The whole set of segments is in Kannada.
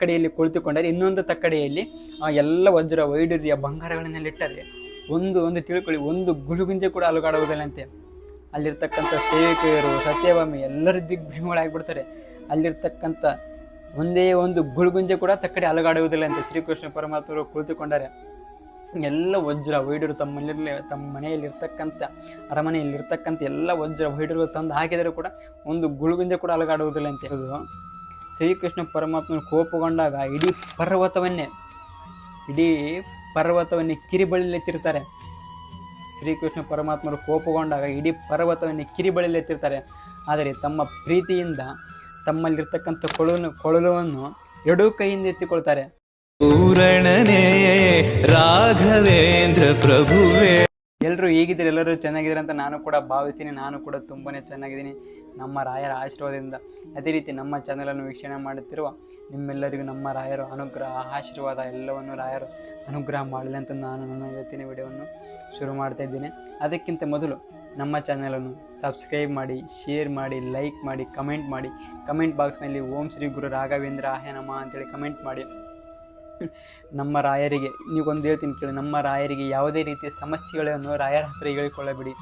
ತಕ್ಕಡಿಯಲ್ಲಿ ಕುಳಿತುಕೊಂಡರೆ ಇನ್ನೊಂದು ತಕ್ಕಡಿಯಲ್ಲಿ ಎಲ್ಲ ವಜ್ರ ವೈಡೂರ್ಯ ಬಂಗಾರಗಳನ್ನೆಲ್ಲಿಟ್ಟರೆ ಒಂದು ತಿಳ್ಕೊಳ್ಳಿ, ಒಂದು ಗುಳುಗುಂಜೆ ಕೂಡ ಅಲುಗಾಡುವುದಿಲ್ಲಂತೆ. ಅಲ್ಲಿರ್ತಕ್ಕಂಥ ಸೇವಕಿಯರು, ಸತ್ಯಭಾಮಿ ಎಲ್ಲರೂ ದಿಗ್ಭ್ರಮೆಗಳಾಗಿಬಿಡ್ತಾರೆ. ಅಲ್ಲಿರ್ತಕ್ಕಂಥ ಒಂದೇ ಒಂದು ಗುಳುಗುಂಜೆ ಕೂಡ ತಕ್ಕಡಿ ಅಲುಗಾಡುವುದಿಲ್ಲಂತೆ. ಶ್ರೀಕೃಷ್ಣ ಪರಮಾತ್ಮರು ಕುಳಿತುಕೊಂಡರೆ ಎಲ್ಲ ವಜ್ರ ವೈಡೂರು ತಮ್ಮ ಮನೆಯಲ್ಲಿರ್ತಕ್ಕಂಥ ಅರಮನೆಯಲ್ಲಿರ್ತಕ್ಕಂಥ ಎಲ್ಲ ವಜ್ರ ವೈಡೂರು ತಂದು ಹಾಕಿದರೂ ಕೂಡ ಒಂದು ಗುಳುಗುಂಜೆ ಕೂಡ ಅಲುಗಾಡುವುದಿಲ್ಲ ಅಂತ ಹೇಳೋದು. ಶ್ರೀಕೃಷ್ಣ ಪರಮಾತ್ಮನು ಕೋಪಗೊಂಡಾಗ ಇಡೀ ಪರ್ವತವನ್ನೇ ಕಿರಿಬಳಿಲೆತ್ತಿರ್ತಾರೆ. ಶ್ರೀಕೃಷ್ಣ ಪರಮಾತ್ಮರು ಕೋಪಗೊಂಡಾಗ ಇಡೀ ಪರ್ವತವನ್ನೇ ಕಿರಿಬಳಿಲೆತ್ತಿರ್ತಾರೆ. ಆದರೆ ತಮ್ಮ ಪ್ರೀತಿಯಿಂದ ತಮ್ಮಲ್ಲಿರ್ತಕ್ಕಂಥ ಕೊಳಲುವನ್ನು ಎರಡೂ ಕೈಯಿಂದ ಎತ್ತಿಕೊಳ್ತಾರೆ. ಪೂರಣನೇ ರಾಘವೇಂದ್ರ ಪ್ರಭುವೇ. ಎಲ್ಲರೂ ಹೇಗಿದ್ದೀರಿ? ಎಲ್ಲರೂ ಚೆನ್ನಾಗಿದ್ದೀರಿ ಅಂತ ನಾನು ಕೂಡ ಭಾವಿಸ್ತೀನಿ. ನಾನು ಕೂಡ ತುಂಬಾ ಚೆನ್ನಾಗಿದ್ದೀನಿ ನಮ್ಮ ರಾಯರ ಆಶೀರ್ವಾದದಿಂದ. ಅದೇ ರೀತಿ ನಮ್ಮ ಚಾನಲನ್ನು ವೀಕ್ಷಣೆ ಮಾಡುತ್ತಿರುವ ನಿಮ್ಮೆಲ್ಲರಿಗೂ ನಮ್ಮ ರಾಯರು ಅನುಗ್ರಹ, ಆಶೀರ್ವಾದ ಎಲ್ಲವನ್ನು ರಾಯರು ಅನುಗ್ರಹ ಮಾಡಲಿ ಅಂತ ನಾನು ನನ್ನ ಇವತ್ತಿನ ವಿಡಿಯೋವನ್ನು ಶುರು ಮಾಡ್ತಾ ಇದ್ದೀನಿ. ಅದಕ್ಕಿಂತ ಮೊದಲು ನಮ್ಮ ಚಾನಲನ್ನು ಸಬ್ಸ್ಕ್ರೈಬ್ ಮಾಡಿ, ಶೇರ್ ಮಾಡಿ, ಲೈಕ್ ಮಾಡಿ, ಕಮೆಂಟ್ ಮಾಡಿ. ಕಮೆಂಟ್ ಬಾಕ್ಸ್ನಲ್ಲಿ ಓಂ ಶ್ರೀ ಗುರು ರಾಘವೇಂದ್ರ ಆಹ್ಯ ನಮಃ ಅಂತೇಳಿ ಕಮೆಂಟ್ ಮಾಡಿ. ನಮ್ಮ ರಾಯರಿಗೆ ನೀವೊಂದು ಹೇಳ್ತೀನಿ ಕೇಳಿ, ನಮ್ಮ ರಾಯರಿಗೆ ಯಾವುದೇ ರೀತಿಯ ಸಮಸ್ಯೆಗಳನ್ನು ರಾಯರ ಹತ್ರ ಹೇಳಿಕೊಳ್ಳಬೇಡಿ.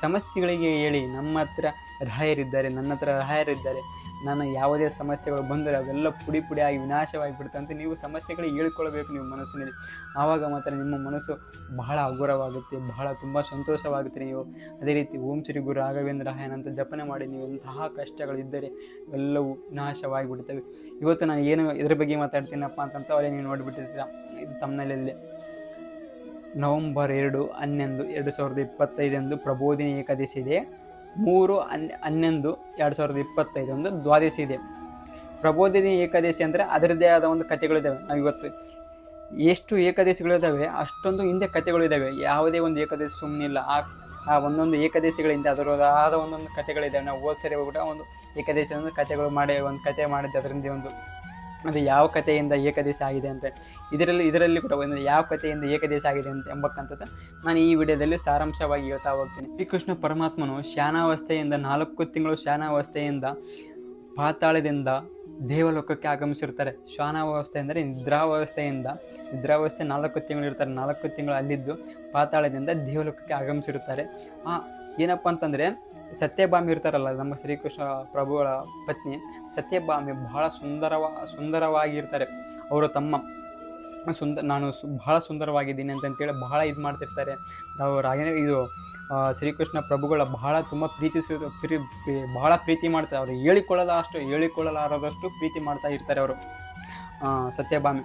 ಸಮಸ್ಯೆಗಳಿಗೆ ಹೇಳಿ, ನಮ್ಮ ಹತ್ರ ರಾಯರಿದ್ದಾರೆ, ನನ್ನ ಹತ್ರ ರಾಯರಿದ್ದಾರೆ, ನಾನು ಯಾವುದೇ ಸಮಸ್ಯೆಗಳು ಬಂದರೆ ಅವೆಲ್ಲ ಪುಡಿ ಆಗಿ ವಿನಾಶವಾಗಿ ಬಿಡ್ತಂತೆ ನೀವು ಸಮಸ್ಯೆಗಳಿಗೆ ಹೇಳಿಕೊಳ್ಳಬೇಕು ನೀವು ಮನಸ್ಸಿನಲ್ಲಿ. ಆವಾಗ ಮಾತ್ರ ನಿಮ್ಮ ಮನಸ್ಸು ಬಹಳ ಹಗುರವಾಗುತ್ತೆ, ತುಂಬ ಸಂತೋಷವಾಗುತ್ತೆ. ನೀವು ಅದೇ ರೀತಿ ಓಂ ಶ್ರೀ ಗುರು ರಾಘವೇಂದ್ರ ಅಂತ ಜಪನೆ ಮಾಡಿ ನೀವು ಎಂತಹ ಕಷ್ಟಗಳಿದ್ದರೆ ಎಲ್ಲವೂ ವಿನಾಶವಾಗಿ ಬಿಡ್ತವೆ. ಇವತ್ತು ನಾನು ಏನು ಇದ್ರ ಬಗ್ಗೆ ಮಾತಾಡ್ತೀನಪ್ಪ ಅಂತಂತ ಅವರೇ ನೀವು ನೋಡಿಬಿಟ್ಟಿರ್ತೀರ ಇದು ತಮ್ಮನೇಲಿ. ನವಂಬರ್ 2/11/2025 ಪ್ರಬೋಧಿನಿ ಏಕಾದಶಿ ಇದೆ. 3/11/2025 ದ್ವಾದಶಿ ಇದೆ. ಪ್ರಬೋಧಿನಿ ಏಕಾದಶಿ ಅಂದರೆ ಅದರದ್ದೇ ಆದ ಒಂದು ಕಥೆಗಳಿದ್ದಾವೆ. ನಾವು ಇವತ್ತು ಎಷ್ಟು ಏಕಾದಶಿಗಳಿದ್ದಾವೆ ಅಷ್ಟೊಂದು ಹಿಂದೆ ಕಥೆಗಳಿದ್ದಾವೆ. ಯಾವುದೇ ಒಂದು ಏಕಾದಶಿ ಸುಮ್ಮನಿಲ್ಲ. ಆ ಒಂದೊಂದು ಏಕಾದಶಿಗಳಿಂದ ಅದರದಾದ ಒಂದೊಂದು ಕಥೆಗಳಿದ್ದಾವೆ. ನಾವು ಸರಿ ಹೋಗ್ಬಿಟ್ಟು ಒಂದು ಏಕಾದಶಿ ಒಂದು ಕಥೆಗಳು ಮಾಡಿ ಒಂದು ಕಥೆ ಮಾಡಿದ್ದೆ ಅದರಿಂದ ಒಂದು ಅದು ಯಾವ ಕಥೆಯಿಂದ ಏಕದೇಶ ಆಗಿದೆ ಅಂತ ಇದರಲ್ಲಿ ಕೂಡ ಒಂದು ಯಾವ ಕಥೆಯಿಂದ ಏಕದೇಶ ಆಗಿದೆ ಅಂತ ಎಂಬಕ್ಕಂಥದ್ದು ನಾನು ಈ ವಿಡಿಯೋದಲ್ಲಿ ಸಾರಾಂಶವಾಗಿ ಹೇಳ್ತಾ ಹೋಗ್ತೀನಿ. ಶ್ರೀಕೃಷ್ಣ ಪರಮಾತ್ಮನು ಶಾನಾವಸ್ಥೆಯಿಂದ 4 ತಿಂಗಳು ಶಾನಾವಸ್ಥೆಯಿಂದ ಪಾತಾಳದಿಂದ ದೇವಲೋಕಕ್ಕೆ ಆಗಮಿಸಿರ್ತಾರೆ. ಶಾನಾವಸ್ಥೆ ಅಂದರೆ ನಿದ್ರಾವಸ್ಥೆ 4 ತಿಂಗಳು ಇರ್ತಾರೆ. 4 ತಿಂಗಳು ಅಲ್ಲಿದ್ದು ಪಾತಾಳದಿಂದ ದೇವಲೋಕಕ್ಕೆ ಆಗಮಿಸಿರುತ್ತಾರೆ. ಏನಪ್ಪ ಅಂತಂದರೆ ಸತ್ಯಭಾಮಿ ಇರ್ತಾರಲ್ಲ, ನಮ್ಮ ಶ್ರೀಕೃಷ್ಣ ಪ್ರಭುಗಳ ಪತ್ನಿ ಸತ್ಯಭಾಮಿ ಬಹಳ ಸುಂದರವಾಗಿರ್ತಾರೆ. ಅವರು ತಮ್ಮ ನಾನು ಬಹಳ ಸುಂದರವಾಗಿದ್ದೀನಿ ಅಂತೇಳಿ ಬಹಳ ಇದು ಮಾಡ್ತಿರ್ತಾರೆ. ನಾವು ಶ್ರೀಕೃಷ್ಣ ಪ್ರಭುಗಳ ತುಂಬ ಬಹಳ ಪ್ರೀತಿ ಮಾಡ್ತಾರೆ. ಅವರು ಹೇಳಿಕೊಳ್ಳಲಾರದಷ್ಟು ಪ್ರೀತಿ ಮಾಡ್ತಾ ಇರ್ತಾರೆ ಅವರು. ಸತ್ಯಭಾಮಿ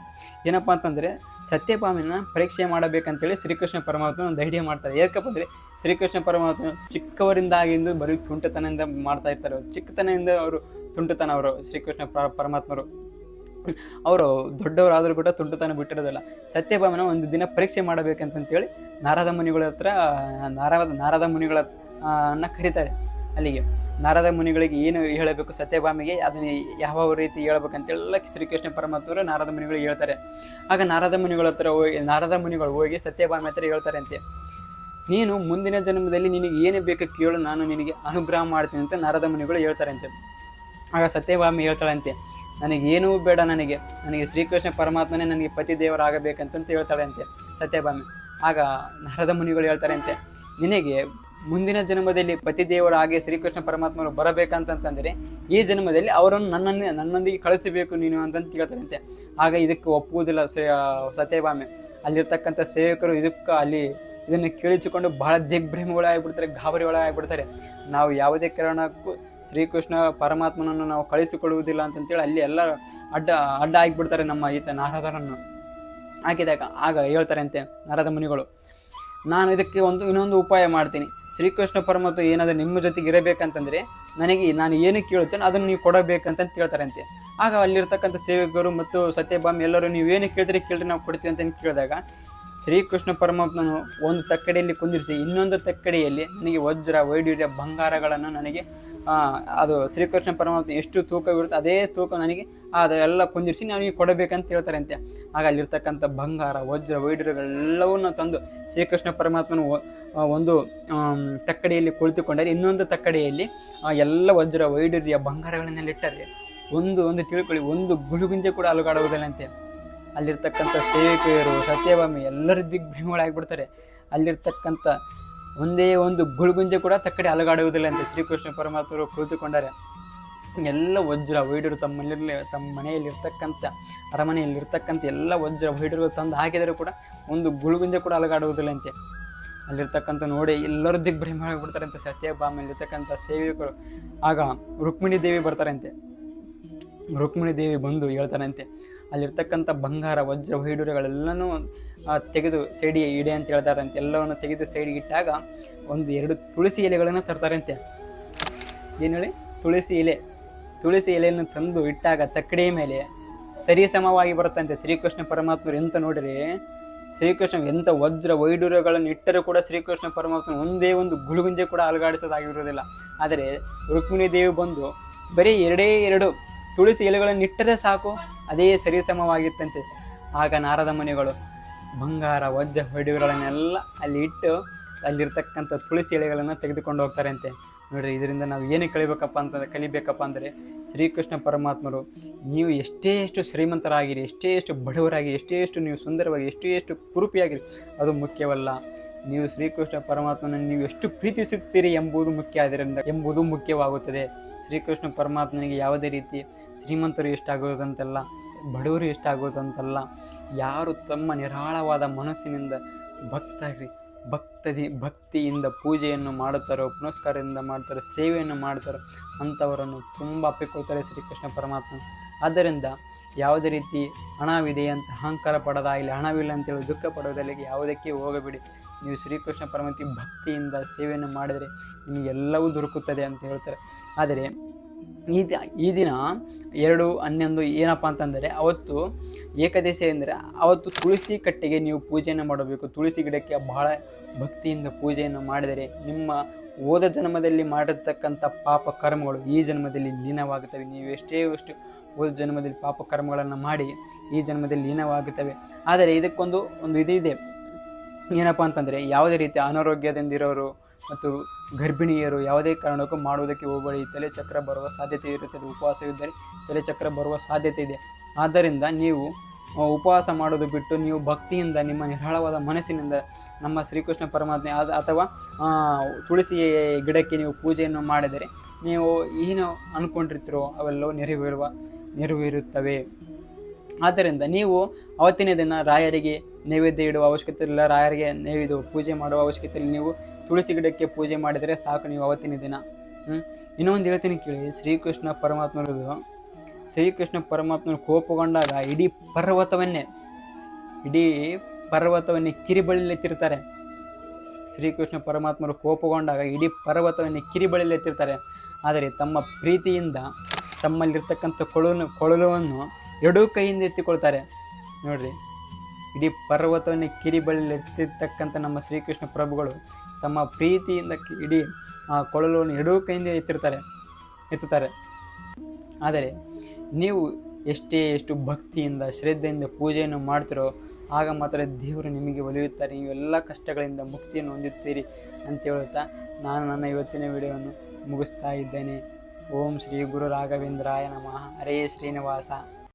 ಏನಪ್ಪ ಅಂತಂದರೆ ಸತ್ಯಭಾಮಿನ ಪರೀಕ್ಷೆ ಮಾಡಬೇಕಂತೇಳಿ ಶ್ರೀಕೃಷ್ಣ ಪರಮಾತ್ಮ ಒಂದು ಐಡಿಯಾ ಮಾಡ್ತಾರೆ. ಯಾಕಪ್ಪ ಅಂದರೆ ಶ್ರೀಕೃಷ್ಣ ಪರಮಾತ್ಮ ಚಿಕ್ಕವರಿಂದಾಗಿಂದು ಬರೀ ತುಂಟತನದಿಂದ ಮಾಡ್ತಾ ಇರ್ತಾರೆ. ಚಿಕ್ಕತನದಿಂದ ಅವರು ತುಂಟತನ ಅವರು ಶ್ರೀಕೃಷ್ಣ ಪರಮಾತ್ಮರು ಅವರು ದೊಡ್ಡವರಾದರೂ ಕೂಡ ತುಂಟತನ ಬಿಟ್ಟಿರೋದಿಲ್ಲ. ಸತ್ಯಭಾಮನ ಒಂದು ದಿನ ಪರೀಕ್ಷೆ ಮಾಡಬೇಕಂತಂತೇಳಿ ನಾರದ ಮುನಿಗಳ ಕರೀತಾರೆ. ಅಲ್ಲಿಗೆ ನಾರದ ಮುನಿಗಳಿಗೆ ಏನು ಹೇಳಬೇಕು ಸತ್ಯಭಾಮಿಗೆ ಅದನ್ನು ಯಾವ ರೀತಿ ಹೇಳ್ಬೇಕಂತೆಲ್ಲ ಶ್ರೀಕೃಷ್ಣ ಪರಮಾತ್ಮರು ನಾರದ ಮುನಿಗಳಿಗೆ ಹೇಳ್ತಾರೆ. ಆಗ ನಾರದ ಮುನಿಗಳು ಹೋಗಿ ಸತ್ಯಭಾಮಿ ಹತ್ರ ಹೇಳ್ತಾರೆ ಅಂತೆ, ನೀನು ಮುಂದಿನ ಜನ್ಮದಲ್ಲಿ ನಿನಗೆ ಏನು ಬೇಕು ಕೇಳು, ನಾನು ನಿನಗೆ ಅನುಗ್ರಹ ಮಾಡ್ತೀನಿ ಅಂತ ನಾರದ ಮುನಿಗಳು ಹೇಳ್ತಾರೆ ಅಂತೆ. ಆಗ ಸತ್ಯಭಾಮಿ ಹೇಳ್ತಾಳಂತೆ, ನನಗೇನೂ ಬೇಡ, ನನಗೆ ಶ್ರೀಕೃಷ್ಣ ಪರಮಾತ್ಮನೇ ನನಗೆ ಪತಿ ದೇವರಾಗಬೇಕಂತಂತ ಹೇಳ್ತಾಳೆ ಅಂತೆ ಸತ್ಯಭಾಮಿ. ಆಗ ನಾರದ ಮುನಿಗಳು ಹೇಳ್ತಾರೆ ಅಂತೆ, ನಿನಗೆ ಮುಂದಿನ ಜನ್ಮದಲ್ಲಿ ಪತಿದೇವರಾಗಿ ಶ್ರೀಕೃಷ್ಣ ಪರಮಾತ್ಮರು ಬರಬೇಕಂತಂದರೆ ಈ ಜನ್ಮದಲ್ಲಿ ಅವರನ್ನು ನನ್ನೊಂದಿಗೆ ಕಳಿಸಬೇಕು ನೀನು ಅಂತಂತ ಕೇಳ್ತಾರಂತೆ. ಆಗ ಇದಕ್ಕೆ ಒಪ್ಪುವುದಿಲ್ಲ ಸತ್ಯಭಾಮಿ. ಅಲ್ಲಿರ್ತಕ್ಕಂಥ ಸೇವಕರು ಇದನ್ನು ಕೇಳಿಸಿಕೊಂಡು ಬಹಳ ದಿಗ್ಭ್ರಮೆಗಳಾಗಿಬಿಡ್ತಾರೆ, ಗಾಬರಿ ಒಳಗಾಗಿಬಿಡ್ತಾರೆ. ನಾವು ಯಾವುದೇ ಕಾರಣಕ್ಕೂ ಶ್ರೀಕೃಷ್ಣ ಪರಮಾತ್ಮನನ್ನು ನಾವು ಕಳಿಸಿಕೊಳ್ಳುವುದಿಲ್ಲ ಅಂತಂತೇಳಿ ಅಲ್ಲಿ ಎಲ್ಲ ಅಡ್ಡ ಆಗಿಬಿಡ್ತಾರೆ ನಮ್ಮ ನಾರದರನ್ನು ಹಾಕಿದಾಗ. ಆಗ ಹೇಳ್ತಾರೆ ಅಂತೆ ನಾರದ ಮುನಿಗಳು, ನಾನು ಇದಕ್ಕೆ ಇನ್ನೊಂದು ಉಪಾಯ ಮಾಡ್ತೀನಿ. ಶ್ರೀಕೃಷ್ಣ ಪರಮಾತ್ಮ ಏನಾದರೂ ನಿಮ್ಮ ಜೊತೆಗೆ ಇರಬೇಕಂತಂದರೆ ನಾನು ಏನು ಕೇಳುತ್ತೇನೆ ಅದನ್ನು ನೀವು ಕೊಡಬೇಕಂತ ಹೇಳ್ತಾರಂತೆ. ಆಗ ಅಲ್ಲಿರ್ತಕ್ಕಂಥ ಸೇವಕರು ಮತ್ತು ಸತ್ಯಭಾಮಿ ಎಲ್ಲರೂ ನೀವೇನು ಕೇಳ್ರಿ ನಾವು ಕೊಡ್ತೀವಿ ಅಂತ ಕೇಳಿದಾಗ ಶ್ರೀಕೃಷ್ಣ ಪರಮಾತ್ಮನು ಒಂದು ತಕ್ಕಡಿಯಲ್ಲಿ ಕುಂದಿರಿಸಿ ಇನ್ನೊಂದು ತಕ್ಕಡಿಯಲ್ಲಿ ನನಗೆ ವಜ್ರ ವೈಡೂರ್ಯ ಬಂಗಾರಗಳನ್ನು ನನಗೆ ಅದು ಶ್ರೀಕೃಷ್ಣ ಪರಮಾತ್ಮ ಎಷ್ಟು ತೂಕವಿರುತ್ತೆ ಅದೇ ತೂಕ ನನಗೆ ಅದೆಲ್ಲ ಕುಂದಿರಿಸಿ ನನಗೆ ಕೊಡಬೇಕಂತ ಹೇಳ್ತಾರಂತೆ. ಆಗ ಅಲ್ಲಿರ್ತಕ್ಕಂಥ ಬಂಗಾರ ವಜ್ರ ವೈಡೂರ್ಯಗಳೆಲ್ಲವನ್ನೂ ತಂದು ಶ್ರೀಕೃಷ್ಣ ಪರಮಾತ್ಮನು ಒಂದು ತಕ್ಕಡಿಯಲ್ಲಿ ಕುಳಿತುಕೊಂಡರೆ ಇನ್ನೊಂದು ತಕ್ಕಡಿಯಲ್ಲಿ ಎಲ್ಲ ವಜ್ರ ವೈಡೂರ್ಯ ಬಂಗಾರಗಳನ್ನೆಲ್ಲಿಟ್ಟರೆ ಒಂದು ತಿಳ್ಕೊಳ್ಳಿ, ಒಂದು ಗುಳುಗುಂಜೆ ಕೂಡ ಅಲುಗಾಡುವುದಿಲ್ಲಂತೆ. ಅಲ್ಲಿರ್ತಕ್ಕಂಥ ಸೇವಕಿಯರು, ಸತ್ಯಭಾಮಿ ಎಲ್ಲರೂ ದಿಗ್ಭ್ರಮೆಗಳಾಗಿಬಿಡ್ತಾರೆ. ಅಲ್ಲಿರ್ತಕ್ಕಂಥ ಒಂದೇ ಒಂದು ಗುಳುಗುಂಜೆ ಕೂಡ ತಕ್ಕಡೆ ಅಲುಗಾಡುವುದಿಲ್ಲಂತೆ. ಶ್ರೀಕೃಷ್ಣ ಪರಮಾತ್ಮರು ಕುಳಿತುಕೊಂಡರೆ ಎಲ್ಲ ವಜ್ರ ವೈಢೂರು ತಮ್ಮ ಮನೆಯಲ್ಲಿರ್ತಕ್ಕಂಥ ಅರಮನೆಯಲ್ಲಿರ್ತಕ್ಕಂಥ ಎಲ್ಲ ವಜ್ರ ವೈಢೂರು ತಂದು ಹಾಕಿದರೂ ಕೂಡ ಒಂದು ಗುಳುಗುಂಜೆ ಕೂಡ ಅಲುಗಾಡುವುದಿಲ್ಲಂತೆ. ಅಲ್ಲಿರ್ತಕ್ಕಂಥ ನೋಡಿ ಎಲ್ಲರೂ ದಿಗ್ಭ್ರಮೆ ಆಗಿಬಿಡ್ತಾರಂತೆ ಸತ್ಯಭಾಮೆಯಲ್ಲಿರ್ತಕ್ಕಂಥ ಸೇವಕರು. ಆಗ ರುಕ್ಮಿಣಿ ದೇವಿ ಬರ್ತಾರಂತೆ. ರುಕ್ಮಿಣಿ ದೇವಿ ಬಂದು ಹೇಳ್ತಾರಂತೆ, ಅಲ್ಲಿರ್ತಕ್ಕಂಥ ಬಂಗಾರ ವಜ್ರ ವೈಢೂರ್ಯಗಳೆಲ್ಲನೂ ತೆಗೆದು ಸೈಡಿಗೆ ಇಡೆ ಅಂತ ಹೇಳ್ತಾರಂತೆ. ಎಲ್ಲವನ್ನು ತೆಗೆದು ಸೈಡಿಗೆ ಇಟ್ಟಾಗ 2 ತುಳಸಿ ಎಲೆಗಳನ್ನು ತರ್ತಾರಂತೆ. ಏನು ಹೇಳಿ, ತುಳಸಿ ಎಲೆಯನ್ನು ತಂದು ಇಟ್ಟಾಗ ತಕ್ಕಡಿಯ ಮೇಲೆ ಸರಿಸಮವಾಗಿ ಬರುತ್ತಂತೆ. ಶ್ರೀಕೃಷ್ಣ ಪರಮಾತ್ಮರು ಎಂತ ನೋಡಿರಿ, ಶ್ರೀಕೃಷ್ಣ ಎಂಥ ವಜ್ರ ವೈಢೂರ್ಯಗಳನ್ನು ಇಟ್ಟರೂ ಕೂಡ ಶ್ರೀಕೃಷ್ಣ ಪರಮಾತ್ಮ ಒಂದೇ ಒಂದು ಗುಳುಗುಂಜೆ ಕೂಡ ಅಲುಗಾಡಿಸೋದಾಗಿರುವುದಿಲ್ಲ. ಆದರೆ ರುಕ್ಮಿಣಿ ದೇವಿ ಬಂದು ಬರೀ 2 ತುಳಸಿ ಎಲೆಗಳನ್ನು ಇಟ್ಟರೆ ಸಾಕು, ಅದೇ ಸರಿಸಮವಾಗಿತ್ತಂತೆ. ಆಗ ನಾರದ ಮುನಿಗಳು ಬಂಗಾರ ವಜ್ರ ವೈಢೂರ್ಯಗಳನ್ನೆಲ್ಲ ಅಲ್ಲಿ ಇಟ್ಟು ಅಲ್ಲಿರ್ತಕ್ಕಂಥ ತುಳಸಿ ಎಲೆಗಳನ್ನು ತೆಗೆದುಕೊಂಡು ಹೋಗ್ತಾರಂತೆ. ನೋಡ್ರಿ, ಇದರಿಂದ ನಾವು ಏನು ಕಲಿಬೇಕಪ್ಪ ಅಂದರೆ ಶ್ರೀಕೃಷ್ಣ ಪರಮಾತ್ಮರು ನೀವು ಎಷ್ಟು ಶ್ರೀಮಂತರಾಗಿರಿ, ಎಷ್ಟು ಬಡವರಾಗಿ, ಎಷ್ಟು ನೀವು ಸುಂದರವಾಗಿ, ಎಷ್ಟು ಕುರುಪಿಯಾಗಿರಿ, ಅದು ಮುಖ್ಯವಲ್ಲ. ನೀವು ಶ್ರೀಕೃಷ್ಣ ಪರಮಾತ್ಮನನ್ನು ನೀವು ಎಷ್ಟು ಪ್ರೀತಿಸುತ್ತೀರಿ ಎಂಬುದು ಮುಖ್ಯವಾಗುತ್ತದೆ. ಶ್ರೀಕೃಷ್ಣ ಪರಮಾತ್ಮನಿಗೆ ಯಾವುದೇ ರೀತಿ ಶ್ರೀಮಂತರು ಇಷ್ಟಾಗೋದಂತಲ್ಲ, ಬಡವರು ಇಷ್ಟಾಗೋದಂತಲ್ಲ. ಯಾರು ತಮ್ಮ ನಿರಾಳವಾದ ಮನಸ್ಸಿನಿಂದ ಭಕ್ತಿಯಿಂದ ಪೂಜೆಯನ್ನು ಮಾಡುತ್ತಾರೋ, ಪುನಸ್ಕಾರದಿಂದ ಮಾಡ್ತಾರೋ, ಸೇವೆಯನ್ನು ಮಾಡ್ತಾರೋ ಅಂಥವರನ್ನು ತುಂಬ ಅಪ್ಪಿಕೊಳ್ತಾರೆ ಶ್ರೀಕೃಷ್ಣ ಪರಮಾತ್ಮ. ಆದ್ದರಿಂದ ಯಾವುದೇ ರೀತಿ ಹಣವಿದೆ ಅಂತ ಅಹಂಕಾರ ಪಡೋದಾಗಲಿ, ಹಣವಿಲ್ಲ ಅಂತೇಳಿ ದುಃಖ ಪಡೋದಾಗಲಿ ಯಾವುದಕ್ಕೆ ಹೋಗಬೇಡಿ. ನೀವು ಶ್ರೀಕೃಷ್ಣ ಪರಮಾತ್ಮ ಭಕ್ತಿಯಿಂದ ಸೇವೆಯನ್ನು ಮಾಡಿದರೆ ನಿಮಗೆಲ್ಲವೂ ದೊರಕುತ್ತದೆ ಅಂತ ಹೇಳ್ತಾರೆ. ಆದರೆ ಈ ದಿನ 2/11 ಏನಪ್ಪ ಅಂತಂದರೆ, ಅವತ್ತು ಏಕಾದಶಿ ಅಂದರೆ ಅವತ್ತು ತುಳಸಿ ಕಟ್ಟೆಗೆ ನೀವು ಪೂಜೆಯನ್ನು ಮಾಡಬೇಕು. ತುಳಸಿ ಗಿಡಕ್ಕೆ ಬಹಳ ಭಕ್ತಿಯಿಂದ ಪೂಜೆಯನ್ನು ಮಾಡಿದರೆ ನಿಮ್ಮ ಹೋದ ಜನ್ಮದಲ್ಲಿ ಮಾಡಿರ್ತಕ್ಕಂಥ ಪಾಪ ಕರ್ಮಗಳು ಈ ಜನ್ಮದಲ್ಲಿ ಲೀನವಾಗುತ್ತವೆ. ನೀವು ಎಷ್ಟು ಹೋದ ಜನ್ಮದಲ್ಲಿ ಪಾಪ ಕರ್ಮಗಳನ್ನು ಮಾಡಿ ಈ ಜನ್ಮದಲ್ಲಿ ಲೀನವಾಗುತ್ತವೆ. ಆದರೆ ಇದಕ್ಕೊಂದು ಇದಿದೆ, ಏನಪ್ಪ ಅಂತಂದರೆ ಯಾವುದೇ ರೀತಿ ಅನಾರೋಗ್ಯದಿಂದಿರೋರು ಮತ್ತು ಗರ್ಭಿಣಿಯರು ಯಾವುದೇ ಕಾರಣಕ್ಕೂ ಮಾಡುವುದಕ್ಕೆ ಹೋಗಬೇಡಿ. ತಲೆ ಚಕ್ರ ಬರುವ ಸಾಧ್ಯತೆ ಇರುತ್ತದೆ. ಉಪವಾಸವಿದ್ದರೆ ತಲೆ ಚಕ್ರ ಬರುವ ಸಾಧ್ಯತೆ ಇದೆ. ಆದ್ದರಿಂದ ನೀವು ಉಪವಾಸ ಮಾಡೋದು ಬಿಟ್ಟು ನೀವು ಭಕ್ತಿಯಿಂದ ನಿಮ್ಮ ನಿರಾಳವಾದ ಮನಸ್ಸಿನಿಂದ ನಮ್ಮ ಶ್ರೀಕೃಷ್ಣ ಪರಮಾತ್ಮ ಅಥವಾ ತುಳಸಿ ಗಿಡಕ್ಕೆ ನೀವು ಪೂಜೆಯನ್ನು ಮಾಡಿದರೆ ನೀವು ಏನು ಅಂದ್ಕೊಂಡಿರ್ತೀರೋ ಅವೆಲ್ಲವೂ ನೆರವೇರುತ್ತವೆ. ಆದ್ದರಿಂದ ನೀವು ಅವತ್ತಿನ ದಿನ ರಾಯರಿಗೆ ನೈವೇದ್ಯ ಇಡುವ ಅವಶ್ಯಕತೆ ಇಲ್ಲ, ರಾಯರಿಗೆ ನೈವೇದ್ಯ ಪೂಜೆ ಮಾಡುವ ಅವಶ್ಯಕತೆ ಇಲ್ಲ. ನೀವು ತುಳಸಿ ಗಿಡಕ್ಕೆ ಪೂಜೆ ಮಾಡಿದರೆ ಸಾಕು ನೀವು ಅವತ್ತಿನ ದಿನ. ಇನ್ನೊಂದು ಹೇಳ್ತೀನಿ ಕೇಳಿ, ಶ್ರೀಕೃಷ್ಣ ಪರಮಾತ್ಮರು ಕೋಪಗೊಂಡಾಗ ಇಡೀ ಪರ್ವತವನ್ನೇ ಕಿರಿಬಳಿಲೆತ್ತಿರ್ತಾರೆ. ಶ್ರೀಕೃಷ್ಣ ಪರಮಾತ್ಮರು ಕೋಪಗೊಂಡಾಗ ಇಡೀ ಪರ್ವತವನ್ನೇ ಕಿರಿಬಳಿಲೆತ್ತಿರ್ತಾರೆ. ಆದರೆ ತಮ್ಮ ಪ್ರೀತಿಯಿಂದ ತಮ್ಮಲ್ಲಿರ್ತಕ್ಕಂಥ ಕೊಳಲುವನ್ನು 2 ಕೈಯಿಂದ ಎತ್ತಿಕೊಳ್ತಾರೆ. ನೋಡ್ರಿ, ಇಡೀ ಪರ್ವತವನ್ನೇ ಕಿರಿಬಳಿಲೆತ್ತಿರ್ತಕ್ಕಂಥ ನಮ್ಮ ಶ್ರೀಕೃಷ್ಣ ಪ್ರಭುಗಳು ತಮ್ಮ ಪ್ರೀತಿಯಿಂದ ಇಡೀ ಆ ಕೊಳಲನ್ನು 2 ಕೈಯಿಂದ ಎತ್ತುತ್ತಾರೆ. ಆದರೆ ನೀವು ಎಷ್ಟು ಭಕ್ತಿಯಿಂದ ಶ್ರದ್ಧೆಯಿಂದ ಪೂಜೆಯನ್ನು ಮಾಡ್ತಿರೋ ಆಗ ಮಾತ್ರ ದೇವರು ನಿಮಗೆ ಒಲಿಯುತ್ತಾರೆ. ನೀವೆಲ್ಲ ಕಷ್ಟಗಳಿಂದ ಮುಕ್ತಿಯನ್ನು ಹೊಂದುತ್ತೀರಿ ಅಂತ ಹೇಳುತ್ತಾ ನಾನು ನನ್ನ ಇವತ್ತಿನ ವಿಡಿಯೋವನ್ನು ಮುಗಿಸ್ತಾ ಇದ್ದೇನೆ. ಓಂ ಶ್ರೀ ಗುರು ರಾಘವೇಂದ್ರಾಯ ನಮಃ. ಹರೇ ಶ್ರೀನಿವಾಸ.